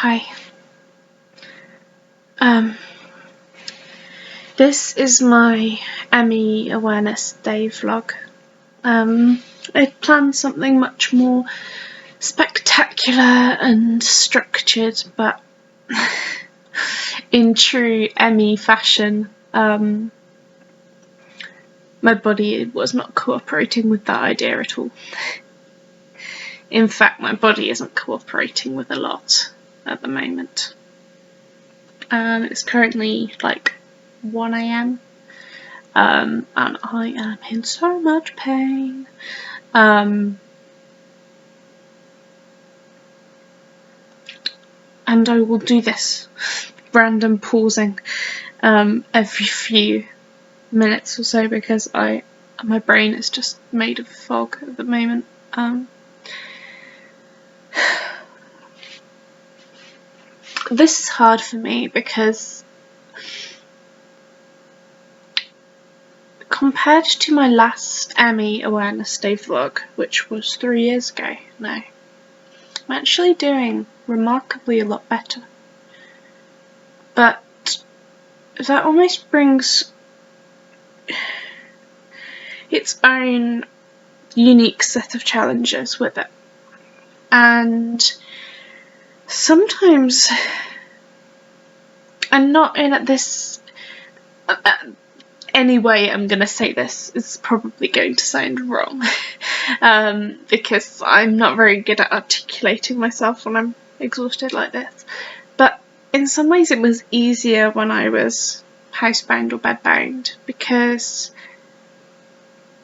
Hi. This is my ME Awareness Day vlog. I planned something much more spectacular and structured, but in true ME fashion, my body was not cooperating with that idea at all. In fact, my body isn't cooperating with a lot at the moment. It's currently like 1 AM, and I am in so much pain. And I will do this random pausing every few minutes or so because my brain is just made of fog at the moment. This is hard for me because compared to my last ME Awareness Day vlog, which was 3 years ago now, I'm actually doing remarkably a lot better. But that almost brings its own unique set of challenges with it. And sometimes I'm not in at this. Any way I'm going to say this is probably going to sound wrong because I'm not very good at articulating myself when I'm exhausted like this. But in some ways it was easier when I was housebound or bedbound because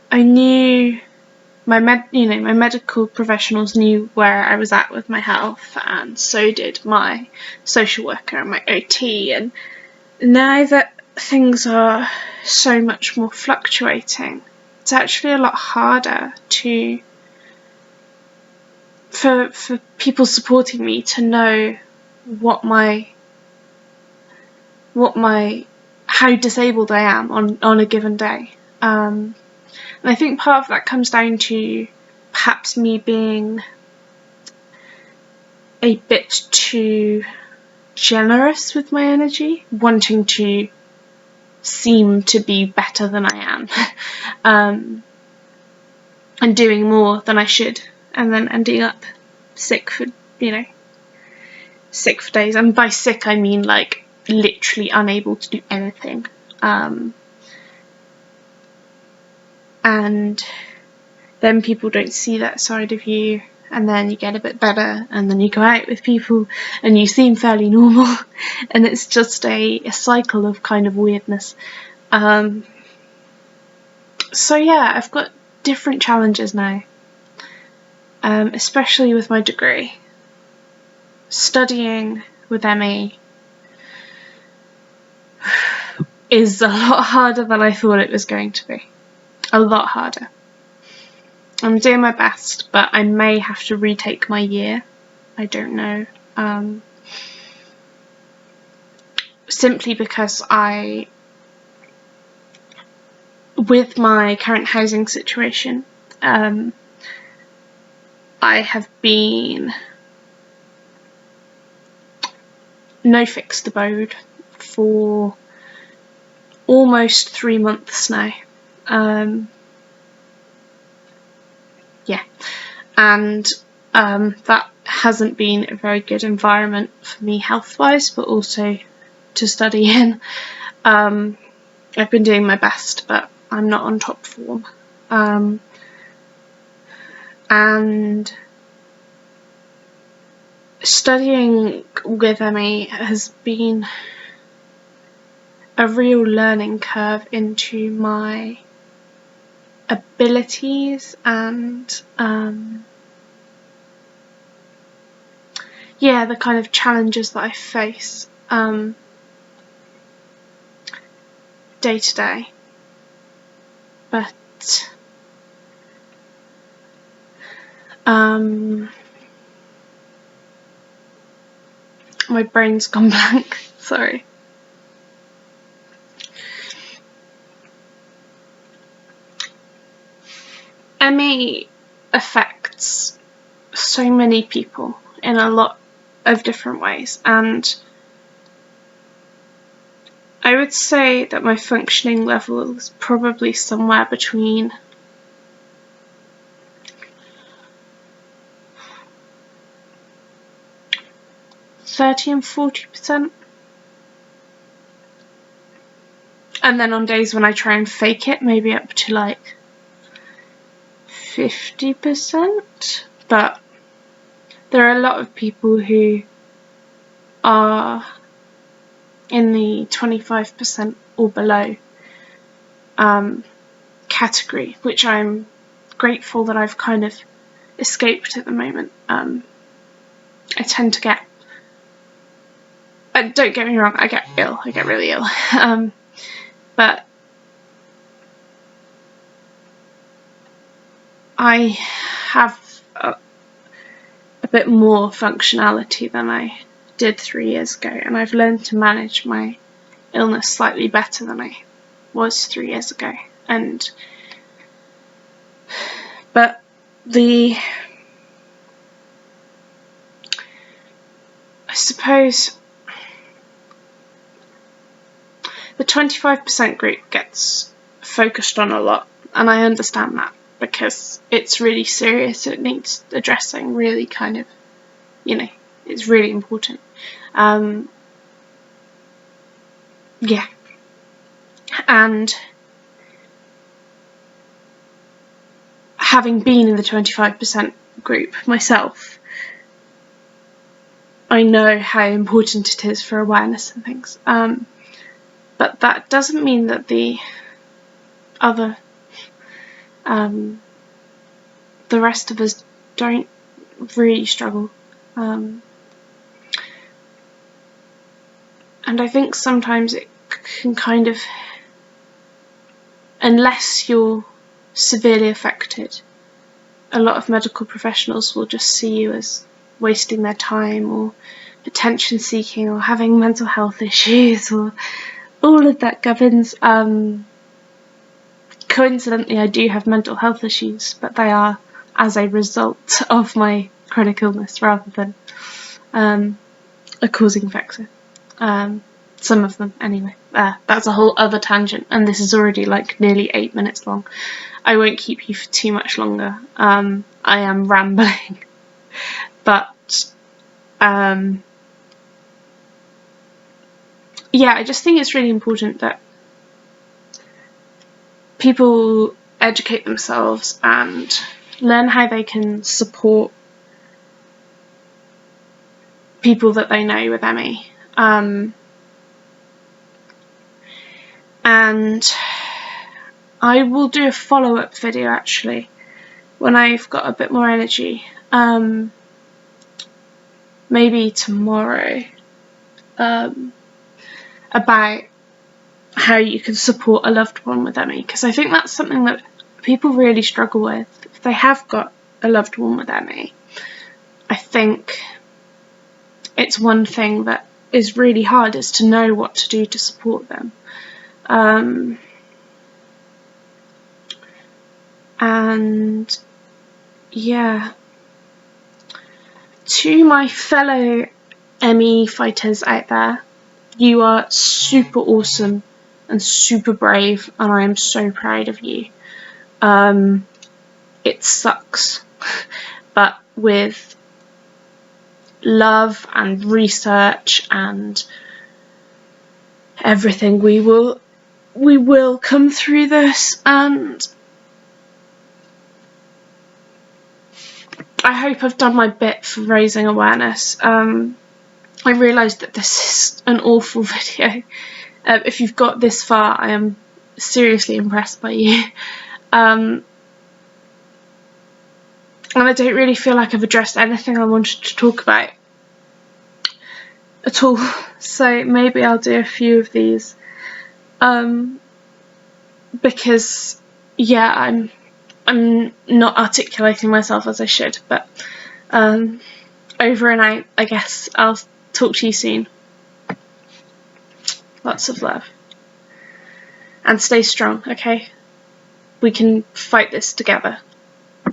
I knew my medical professionals knew where I was at with my health, and so did my social worker and my OT. And now that things are so much more fluctuating, it's actually a lot harder for people supporting me to know how disabled I am on a given day. And I think part of that comes down to perhaps me being a bit too generous with my energy, wanting to seem to be better than I am, and doing more than I should, and then ending up sick for days. And by sick I mean like literally unable to do anything. And then people don't see that side of you, and then you get a bit better, and then you go out with people and you seem fairly normal, and it's just a cycle of kind of weirdness. So yeah, I've got different challenges now, especially with my degree. Studying with ME is a lot harder than I thought it was going to be. A lot harder. I'm doing my best, but I may have to retake my year. I don't know. Simply because with my current housing situation, I have been no fixed abode for almost 3 months now. Yeah, and that hasn't been a very good environment for me health-wise, but also to study in. I've been doing my best, but I'm not on top form. And studying with ME has been a real learning curve into my abilities and the kind of challenges that I face day to day. But my brain's gone blank, sorry. ME affects so many people in a lot of different ways, and I would say that my functioning level is probably somewhere between 30 and 40%. And then on days when I try and fake it, maybe up to like 50%. But there are a lot of people who are in the 25% or below category, which I'm grateful that I've kind of escaped at the moment. I tend to get, don't get me wrong, I get ill, I get really ill, but I have a bit more functionality than I did 3 years ago, and I've learned to manage my illness slightly better than I was 3 years ago. But I suppose the 25% group gets focused on a lot, and I understand that because it's really serious. It needs addressing, really kind of, it's really important. Yeah. And having been in the 25% group myself, I know how important it is for awareness and things. But that doesn't mean that the other, the rest of us don't really struggle. And I think sometimes it can kind of, unless you're severely affected, a lot of medical professionals will just see you as wasting their time or attention seeking or having mental health issues or all of that gubbins. Coincidentally, I do have mental health issues, but they are as a result of my chronic illness rather than a causing factor. Some of them, anyway. That's a whole other tangent, and this is already like nearly 8 minutes long. I won't keep you for too much longer. I am rambling, but yeah, I just think it's really important that people educate themselves and learn how they can support people that they know with ME. And I will do a follow-up video actually when I've got a bit more energy, maybe tomorrow, about how you can support a loved one with ME, because I think that's something that people really struggle with. If they have got a loved one with ME, I think it's one thing that is really hard, is to know what to do to support them. And yeah, to my fellow ME fighters out there, you are super awesome and super brave, and I am so proud of you. It sucks, but with love and research and everything, we will come through this, and I hope I've done my bit for raising awareness. I realised that this is an awful video. If you've got this far, I am seriously impressed by you. And I don't really feel like I've addressed anything I wanted to talk about at all. So maybe I'll do a few of these. Because yeah, I'm not articulating myself as I should, but over and out, I guess. I'll talk to you soon. Lots of love. And stay strong, okay? We can fight this together.